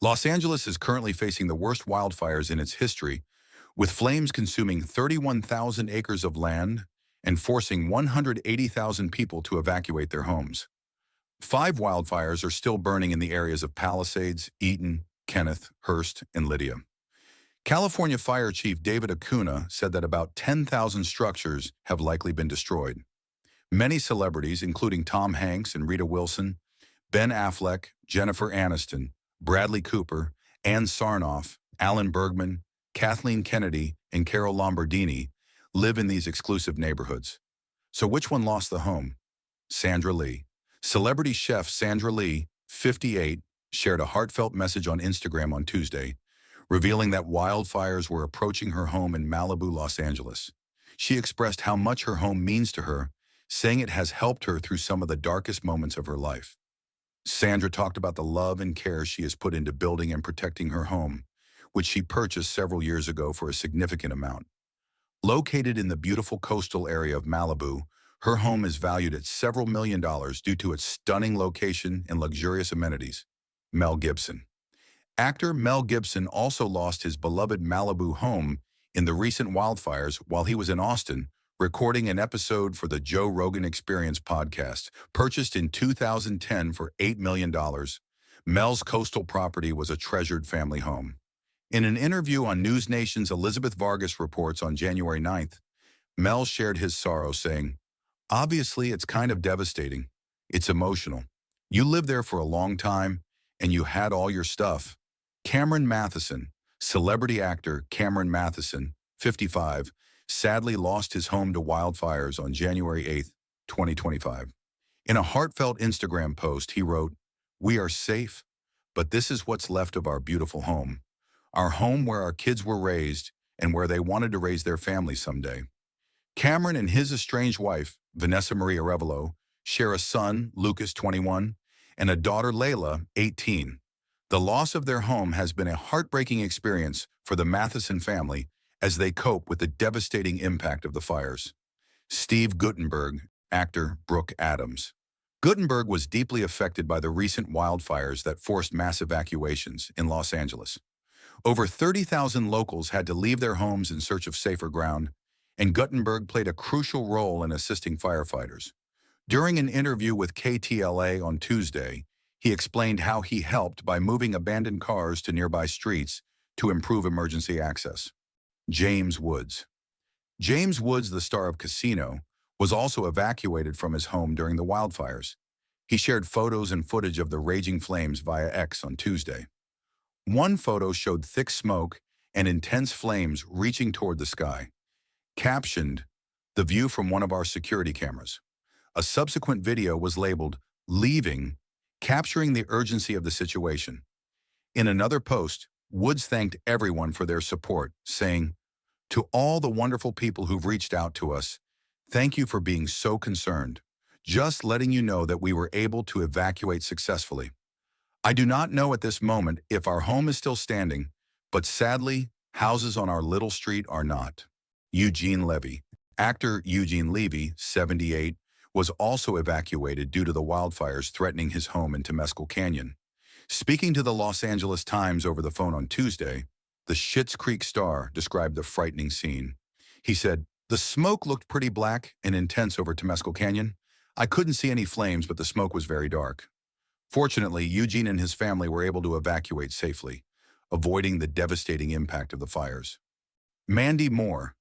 Los Angeles is currently facing the worst wildfires in its history, with flames consuming 31,000 acres of land and forcing 180,000 people to evacuate their homes. 5 wildfires are still burning in the areas of Palisades, Eaton, Kenneth, Hearst, and Lydia. California Fire Chief David Acuna said that about 10,000 structures have likely been destroyed. Many celebrities, including Tom Hanks and Rita Wilson, Ben Affleck, Jennifer Aniston, Bradley Cooper, Ann Sarnoff, Alan Bergman, Kathleen Kennedy, and Carol Lombardini, live in these exclusive neighborhoods. So which one lost the home? Sandra Lee. Celebrity chef Sandra Lee, 58, shared a heartfelt message on Instagram on Tuesday, revealing that wildfires were approaching her home in Malibu, Los Angeles. She expressed how much her home means to her, saying it has helped her through some of the darkest moments of her life. Sandra talked about the love and care she has put into building and protecting her home, which she purchased several years ago for a significant amount. Located in the beautiful coastal area of Malibu, her home is valued at several $1,000,000 due to its stunning location and luxurious amenities. Mel Gibson. Actor Mel Gibson also lost his beloved Malibu home in the recent wildfires while he was in Austin, recording an episode for the Joe Rogan Experience podcast. Purchased in 2010 for $8 million, Mel's coastal property was a treasured family home. In an interview on News Nation's Elizabeth Vargas Reports on January 9th, Mel shared his sorrow, saying, "Obviously, it's kind of devastating. It's emotional. You lived there for a long time, and you had all your stuff." Cameron Matheson, celebrity actor Cameron Matheson, 55, sadly lost his home to wildfires on January 8, 2025. In a heartfelt Instagram post, he wrote, "We are safe, but this is what's left of our beautiful home. Our home where our kids were raised and where they wanted to raise their family someday." Cameron and his estranged wife, Vanessa Maria Revelo, share a son, Lucas, 21, and a daughter, Layla, 18. The loss of their home has been a heartbreaking experience for the Matheson family as they cope with the devastating impact of the fires. Steve Guttenberg, actor Brooke Adams. Guttenberg was deeply affected by the recent wildfires that forced mass evacuations in Los Angeles. Over 30,000 locals had to leave their homes in search of safer ground, and Guttenberg played a crucial role in assisting firefighters. During an interview with KTLA on Tuesday, he explained how he helped by moving abandoned cars to nearby streets to improve emergency access. James Woods. James Woods, the star of Casino, was also evacuated from his home during the wildfires. He shared photos and footage of the raging flames via X on Tuesday. One photo showed thick smoke and intense flames reaching toward the sky, captioned, "The view from one of our security cameras." A subsequent video was labeled, "Leaving," capturing the urgency of the situation. In another post, Woods thanked everyone for their support, saying, "To all the wonderful people who've reached out to us, thank you for being so concerned. Just letting you know that we were able to evacuate successfully. I do not know at this moment if our home is still standing, but sadly, houses on our little street are not." Eugene Levy. Actor Eugene Levy, 78, was also evacuated due to the wildfires threatening his home in Temescal Canyon. Speaking to the Los Angeles Times over the phone on Tuesday, the Schitt's Creek star described the frightening scene. He said, "The smoke looked pretty black and intense over Temescal Canyon. I couldn't see any flames, but the smoke was very dark." Fortunately, Eugene and his family were able to evacuate safely, avoiding the devastating impact of the fires. Mandy Moore.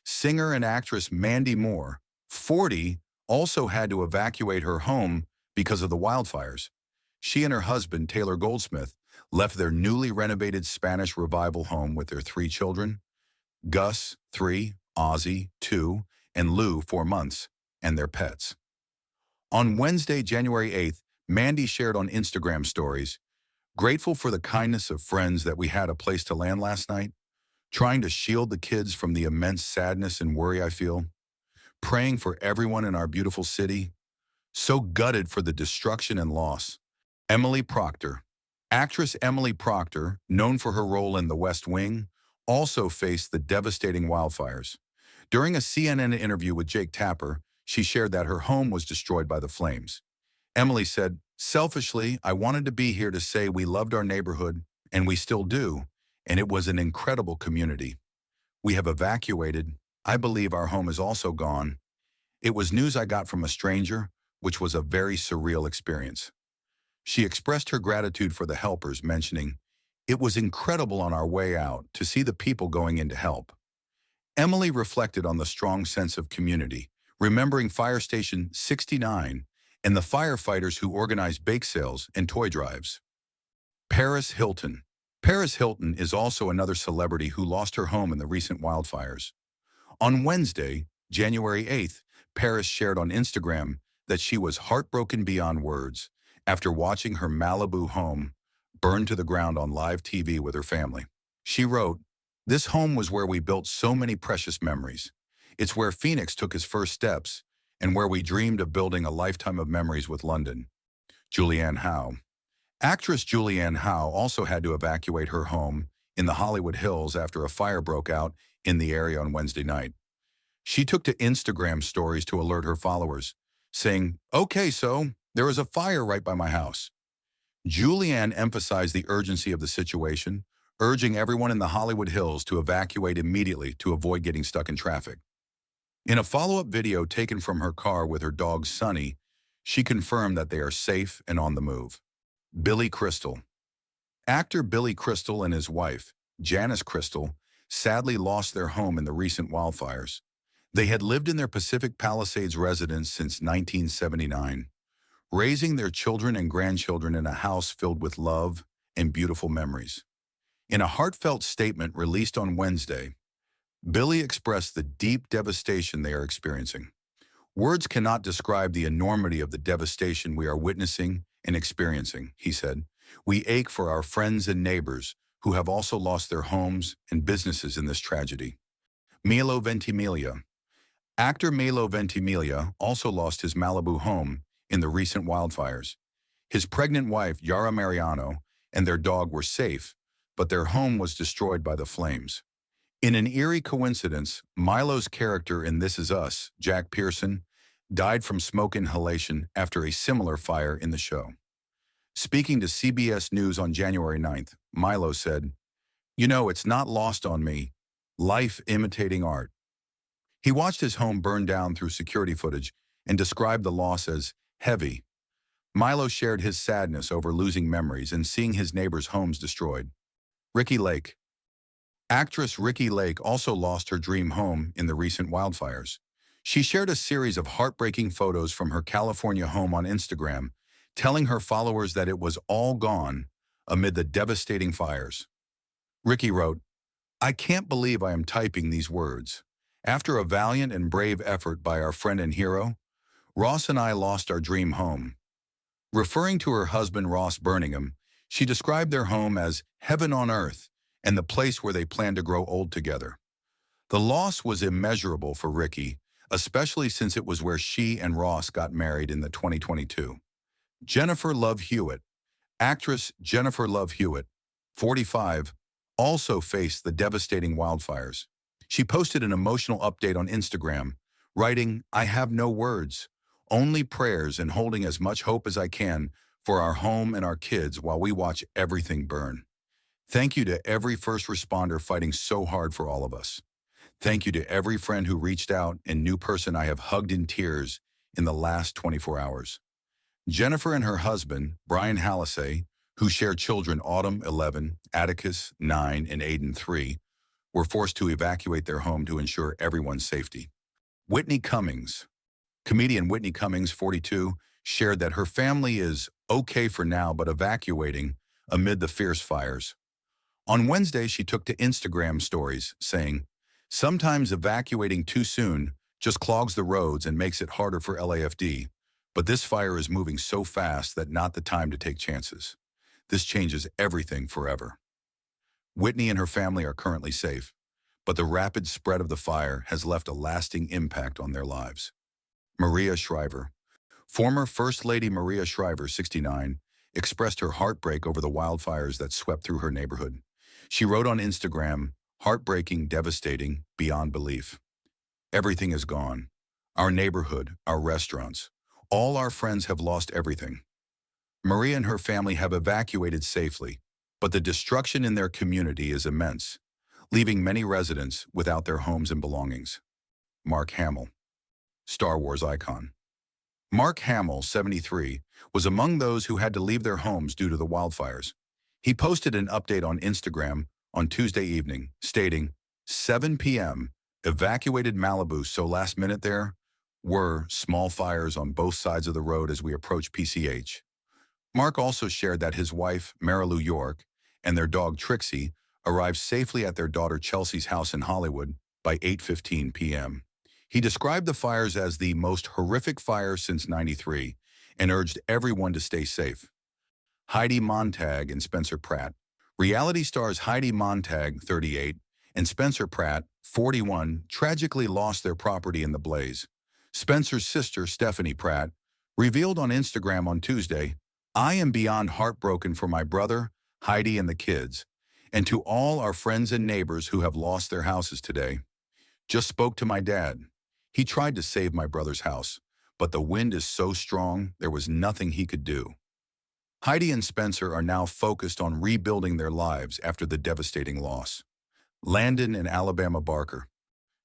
Singer and actress Mandy Moore, 40, also had to evacuate her home because of the wildfires. She and her husband, Taylor Goldsmith, left their newly renovated Spanish Revival home with their 3 children, Gus, 3, Ozzy, 2, and Lou, 4 months, and their pets. On Wednesday, January 8th, Mandy shared on Instagram stories, "Grateful for the kindness of friends that we had a place to land last night, trying to shield the kids from the immense sadness and worry I feel, praying for everyone in our beautiful city, so gutted for the destruction and loss." Emily Proctor. Actress Emily Proctor, known for her role in The West Wing, also faced the devastating wildfires. During a CNN interview with Jake Tapper, she shared that her home was destroyed by the flames. Emily said, "Selfishly, I wanted to be here to say we loved our neighborhood and we still do, and it was an incredible community. We have evacuated. I believe our home is also gone. It was news I got from a stranger, which was a very surreal experience. She expressed her gratitude for the helpers, mentioning, "It was incredible on our way out to see the people going in to help." Emily reflected on the strong sense of community, remembering Fire Station 69 and the firefighters who organized bake sales and toy drives. Paris Hilton. Paris Hilton is also another celebrity who lost her home in the recent wildfires. On Wednesday, January 8th, Paris shared on Instagram that she was heartbroken beyond words after watching her Malibu home burn to the ground on live TV with her family. She wrote, "This home was where we built so many precious memories. It's where Phoenix took his first steps and where we dreamed of building a lifetime of memories with London." Julianne Howe. Actress Julianne Howe also had to evacuate her home in the Hollywood Hills after a fire broke out in the area on Wednesday night. She took to Instagram stories to alert her followers, saying, "Okay, so there is a fire right by my house." Julianne emphasized the urgency of the situation, urging everyone in the Hollywood Hills to evacuate immediately to avoid getting stuck in traffic. In a follow-up video taken from her car with her dog Sunny, she confirmed that they are safe and on the move. Billy Crystal. Actor Billy Crystal and his wife, Janice Crystal, sadly lost their home in the recent wildfires. They had lived in their Pacific Palisades residence since 1979, raising their children and grandchildren in a house filled with love and beautiful memories. In a heartfelt statement released on Wednesday, Billy expressed the deep devastation they are experiencing. "Words cannot describe the enormity of the devastation we are witnessing and experiencing," he said. "We ache for our friends and neighbors who have also lost their homes and businesses in this tragedy." Milo Ventimilia. Actor Milo Ventimilia also lost his Malibu home in the recent wildfires. His pregnant wife, Yara Mariano, and their dog were safe, but their home was destroyed by the flames. In an eerie coincidence, Milo's character in This Is Us, Jack Pearson, died from smoke inhalation after a similar fire in the show. Speaking to CBS News on January 9th, Milo said, "You know, it's not lost on me. Life imitating art." He watched his home burn down through security footage and described the loss as heavy. Milo shared his sadness over losing memories and seeing his neighbors' homes destroyed. Ricki Lake. Actress Ricki Lake also lost her dream home in the recent wildfires. She shared a series of heartbreaking photos from her California home on Instagram, telling her followers that it was all gone amid the devastating fires. Ricki wrote, "I can't believe I am typing these words. After a valiant and brave effort by our friend and hero, Ross and I lost our dream home." Referring to her husband Ross Birmingham, she described their home as heaven on earth and the place where they planned to grow old together. The loss was immeasurable for Ricki, especially since it was where she and Ross got married in the 2022. Jennifer Love Hewitt. Actress Jennifer Love Hewitt, 45, also faced the devastating wildfires. She posted an emotional update on Instagram, writing, "I have no words, only prayers and holding as much hope as I can for our home and our kids while we watch everything burn. Thank you to every first responder fighting so hard for all of us. Thank you to every friend who reached out and new person I have hugged in tears in the last 24 hours. Jennifer and her husband, Brian Hallisay, who share children Autumn 11, Atticus 9, and Aiden 3, were forced to evacuate their home to ensure everyone's safety. Whitney Cummings. Comedian Whitney Cummings, 42, shared that her family is okay for now but evacuating amid the fierce fires. On Wednesday, she took to Instagram stories, saying, "Sometimes evacuating too soon just clogs the roads and makes it harder for LAFD, but this fire is moving so fast that not the time to take chances. This changes everything forever." Whitney and her family are currently safe, but the rapid spread of the fire has left a lasting impact on their lives. Maria Shriver. Former First Lady Maria Shriver, 69, expressed her heartbreak over the wildfires that swept through her neighborhood. She wrote on Instagram, "Heartbreaking, devastating, beyond belief. Everything is gone. Our neighborhood, our restaurants. All our friends have lost everything. Maria and her family have evacuated safely, but the destruction in their community is immense, leaving many residents without their homes and belongings. Mark Hamill, Star Wars icon. Mark Hamill, 73, was among those who had to leave their homes due to the wildfires. He posted an update on Instagram on Tuesday evening, stating, 7 p.m., evacuated Malibu, so last minute there were small fires on both sides of the road as we approach PCH. Mark also shared that his wife, Marilu York, and their dog Trixie arrived safely at their daughter Chelsea's house in Hollywood by 8:15 p.m. He described the fires as the most horrific fire since '93 and urged everyone to stay safe. Heidi Montag and Spencer Pratt. Reality stars Heidi Montag, 38, and Spencer Pratt, 41, tragically lost their property in the blaze. Spencer's sister, Stephanie Pratt, revealed on Instagram on Tuesday, "I am beyond heartbroken for my brother, Heidi, and the kids, and to all our friends and neighbors who have lost their houses today. Just spoke to my dad. He tried to save my brother's house, but the wind is so strong there was nothing he could do." Heidi and Spencer are now focused on rebuilding their lives after the devastating loss. Landon and Alabama Barker.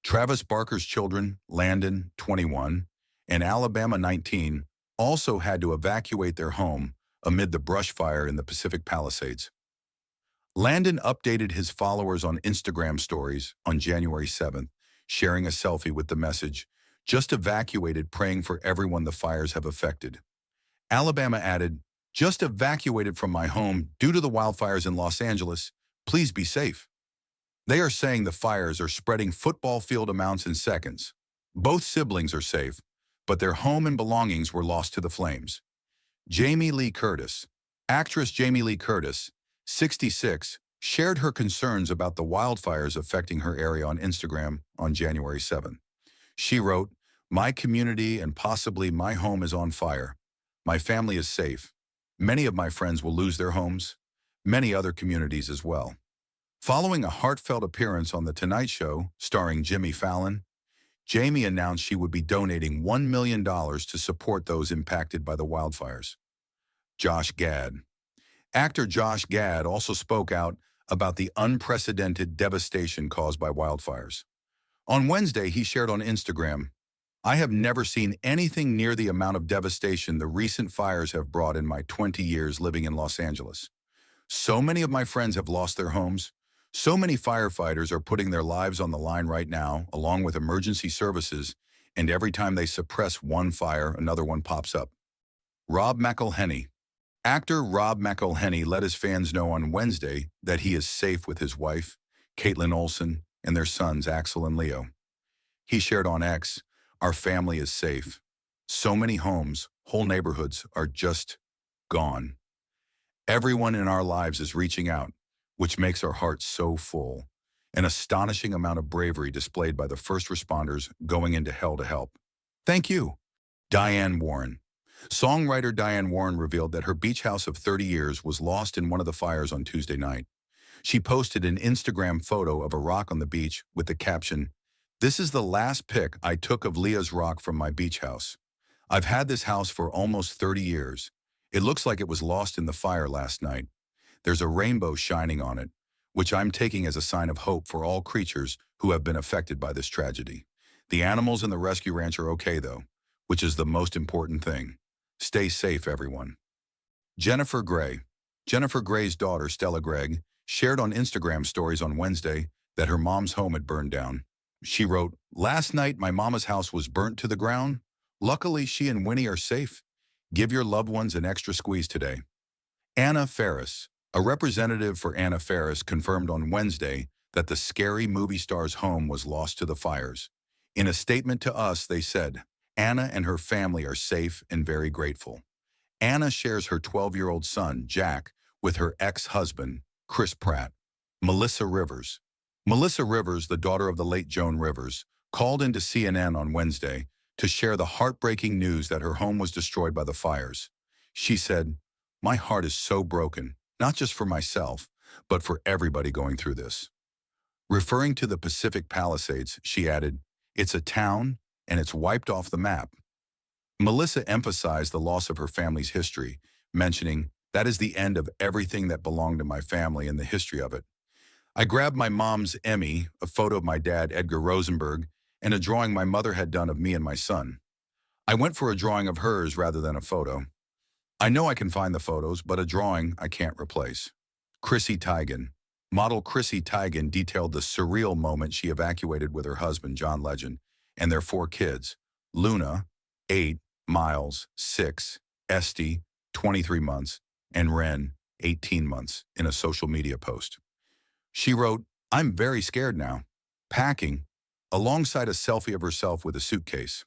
Travis Barker's children, Landon, 21, and Alabama, 19, also had to evacuate their home amid the brush fire in the Pacific Palisades. Landon updated his followers on Instagram stories on January 7th, sharing a selfie with the message, "Just evacuated, praying for everyone the fires have affected." Alabama added, "Just evacuated from my home due to the wildfires in Los Angeles. Please be safe." They are saying the fires are spreading football field amounts in seconds. Both siblings are safe, but their home and belongings were lost to the flames. Jamie Lee Curtis. Actress Jamie Lee Curtis, 66, shared her concerns about the wildfires affecting her area on Instagram on January 7. She wrote, "My community and possibly my home is on fire. My family is safe. Many of my friends will lose their homes. Many other communities as well." Following a heartfelt appearance on The Tonight Show, starring Jimmy Fallon, Jamie announced she would be donating $1 million to support those impacted by the wildfires. Josh Gad. Actor Josh Gad also spoke out about the unprecedented devastation caused by wildfires. On Wednesday, he shared on Instagram, "I have never seen anything near the amount of devastation the recent fires have brought in my 20 years living in Los Angeles. So many of my friends have lost their homes. So many firefighters are putting their lives on the line right now, along with emergency services, and every time they suppress one fire, another one pops up." Rob McElhenney. Actor Rob McElhenney let his fans know on Wednesday that he is safe with his wife, Caitlin Olsen, and their sons, Axel and Leo. He shared on X, "Our family is safe. So many homes, whole neighborhoods are just gone. Everyone in our lives is reaching out, which makes our hearts so full. An astonishing amount of bravery displayed by the first responders going into hell to help. Thank you." Diane Warren. Songwriter Diane Warren revealed that her beach house of 30 years was lost in one of the fires on Tuesday night. She posted an Instagram photo of a rock on the beach with the caption, "This is the last pic I took of Leah's rock from my beach house. I've had this house for almost 30 years. It looks like it was lost in the fire last night. There's a rainbow shining on it, which I'm taking as a sign of hope for all creatures who have been affected by this tragedy. The animals in the rescue ranch are okay though, which is the most important thing. Stay safe, everyone." Jennifer Gray. Jennifer Gray's daughter, Stella Gregg, shared on Instagram stories on Wednesday that her mom's home had burned down. She wrote, "Last night my mama's house was burnt to the ground. Luckily she and Winnie are safe. Give your loved ones an extra squeeze today." Anna Faris. A representative for Anna Faris confirmed on Wednesday that the scary movie star's home was lost to the fires. In a statement to us, they said, "Anna and her family are safe and very grateful." Anna shares her 12-year-old son, Jack, with her ex-husband, Chris Pratt. Melissa Rivers. Melissa Rivers, the daughter of the late Joan Rivers, called into CNN on Wednesday to share the heartbreaking news that her home was destroyed by the fires. She said, "My heart is so broken, not just for myself, but for everybody going through this." Referring to the Pacific Palisades, she added, "It's a town, and it's wiped off the map." Melissa emphasized the loss of her family's history, mentioning That is the end of everything that belonged to my family and the history of it. I grabbed my mom's Emmy, a photo of my dad, Edgar Rosenberg, and a drawing my mother had done of me and my son. I went for a drawing of hers rather than a photo. I know I can find the photos, but a drawing I can't replace. Chrissy Teigen. Model Chrissy Teigen detailed the surreal moment she evacuated with her husband, John Legend, and their 4 kids, Luna, 8, Miles, 6, Esty, 23 months, and Ren, 18 months, in a social media post. She wrote, "I'm very scared now," packing, alongside a selfie of herself with a suitcase.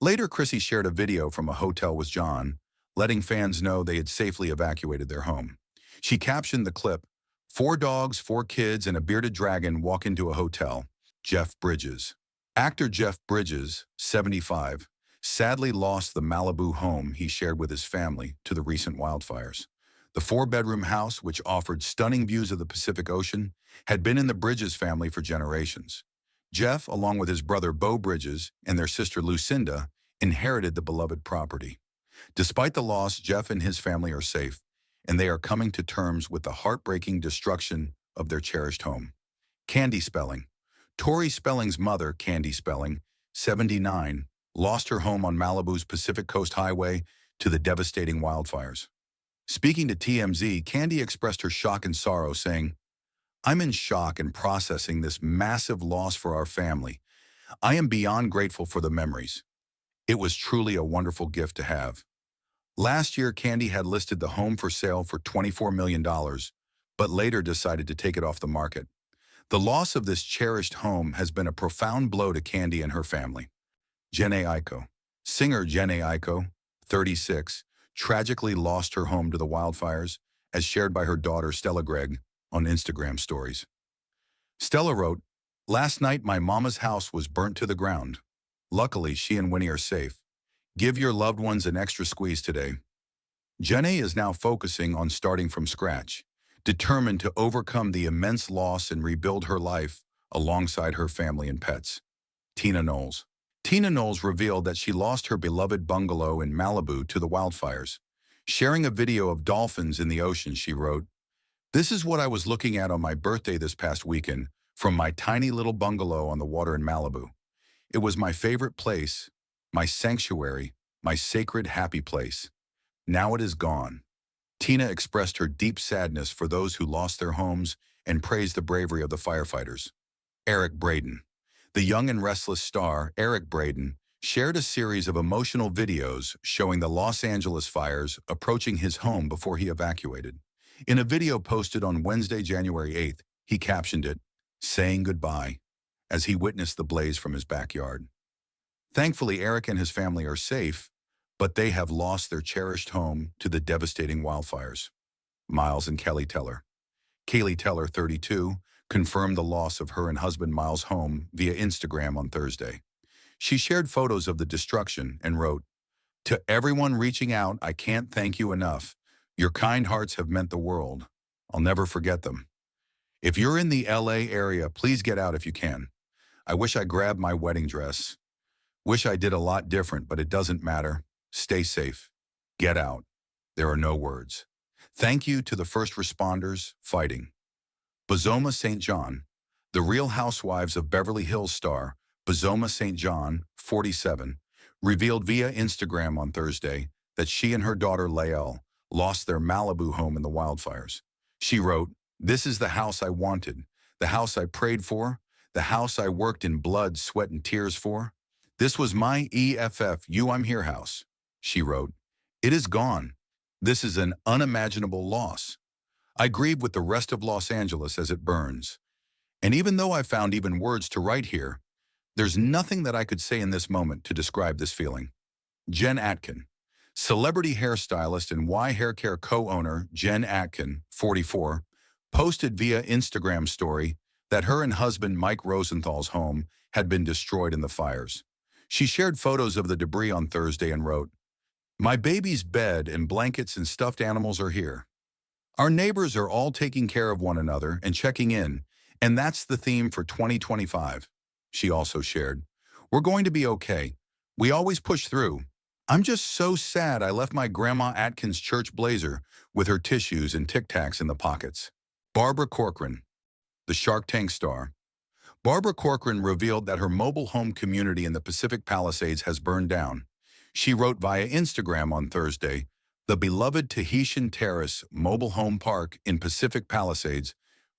Later, Chrissy shared a video from a hotel with John, letting fans know they had safely evacuated their home. She captioned the clip, "4 dogs, 4 kids, and a bearded dragon walk into a hotel. Jeff Bridges." Actor Jeff Bridges, 75, sadly lost the Malibu home he shared with his family to the recent wildfires. The 4-bedroom house, which offered stunning views of the Pacific Ocean, had been in the Bridges family for generations. Jeff, along with his brother Beau Bridges and their sister Lucinda, inherited the beloved property. Despite the loss, Jeff and his family are safe, and they are coming to terms with the heartbreaking destruction of their cherished home. Candy Spelling. Tori Spelling's mother, Candy Spelling, 79, lost her home on Malibu's Pacific Coast Highway to the devastating wildfires. Speaking to TMZ, Candy expressed her shock and sorrow, saying, "I'm in shock and processing this massive loss for our family. I am beyond grateful for the memories. It was truly a wonderful gift to have." Last year, Candy had listed the home for sale for $24 million, but later decided to take it off the market. The loss of this cherished home has been a profound blow to Candy and her family. Jhené Aiko. Singer Jhené Aiko, 36, tragically lost her home to the wildfires, as shared by her daughter Stella Gregg on Instagram stories. Stella wrote, "Last night my mama's house was burnt to the ground. Luckily, she and Winnie are safe. Give your loved ones an extra squeeze today." Jhené is now focusing on starting from scratch, determined to overcome the immense loss and rebuild her life alongside her family and pets. Tina Knowles. Tina Knowles revealed that she lost her beloved bungalow in Malibu to the wildfires. Sharing a video of dolphins in the ocean, she wrote, "This is what I was looking at on my birthday this past weekend from my tiny little bungalow on the water in Malibu. It was my favorite place, my sanctuary, my sacred happy place. Now it is gone." Tina expressed her deep sadness for those who lost their homes and praised the bravery of the firefighters. Eric Braden. The young and restless star, Eric Braden, shared a series of emotional videos showing the Los Angeles fires approaching his home before he evacuated. In a video posted on Wednesday, January 8th, he captioned it, "Saying goodbye," as he witnessed the blaze from his backyard. Thankfully, Eric and his family are safe, but they have lost their cherished home to the devastating wildfires. Miles and Kelly Teller. Kaylee Teller, 32, confirmed the loss of her and husband Miles' home via Instagram on Thursday. She shared photos of the destruction and wrote, "To everyone reaching out, I can't thank you enough. Your kind hearts have meant the world. I'll never forget them. If you're in the LA area, please get out if you can. I wish I grabbed my wedding dress. Wish I did a lot different, but it doesn't matter. Stay safe. Get out. There are no words. Thank you to the first responders fighting." Boma St John. The Real Housewives of Beverly Hills star, Boma St John, 47, revealed via Instagram on Thursday that she and her daughter Lael lost their Malibu home in the wildfires. She wrote, "This is the house I wanted, the house I prayed for, the house I worked in blood, sweat, and tears for. This was my EFF, I'm here house." She wrote, "It is gone. This is an unimaginable loss. I grieve with the rest of Los Angeles as it burns. And even though I found even words to write here, there's nothing that I could say in this moment to describe this feeling." Jen Atkin. Celebrity hairstylist and Y Hair Care co-owner Jen Atkin, 44, posted via Instagram story that her and husband Mike Rosenthal's home had been destroyed in the fires. She shared photos of the debris on Thursday and wrote, "My baby's bed and blankets and stuffed animals are here. Our neighbors are all taking care of one another and checking in, and that's the theme for 2025. She also shared, "We're going to be okay. We always push through. I'm just so sad I left my Grandma Atkins church blazer with her tissues and Tic Tacs in the pockets. Barbara Corcoran, the Shark Tank star. Barbara Corcoran revealed that her mobile home community in the Pacific Palisades has burned down. She wrote via Instagram on Thursday, "The beloved Tahitian Terrace mobile home park in Pacific Palisades,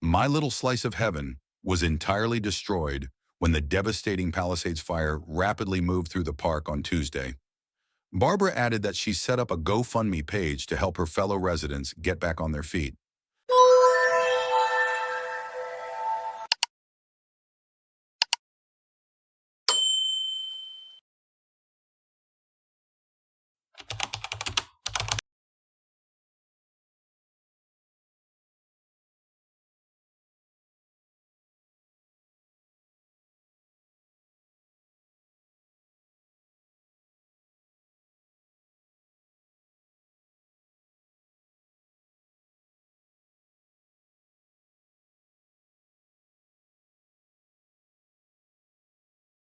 my little slice of heaven, was entirely destroyed when the devastating Palisades fire rapidly moved through the park on Tuesday." Barbara added that she set up a GoFundMe page to help her fellow residents get back on their feet.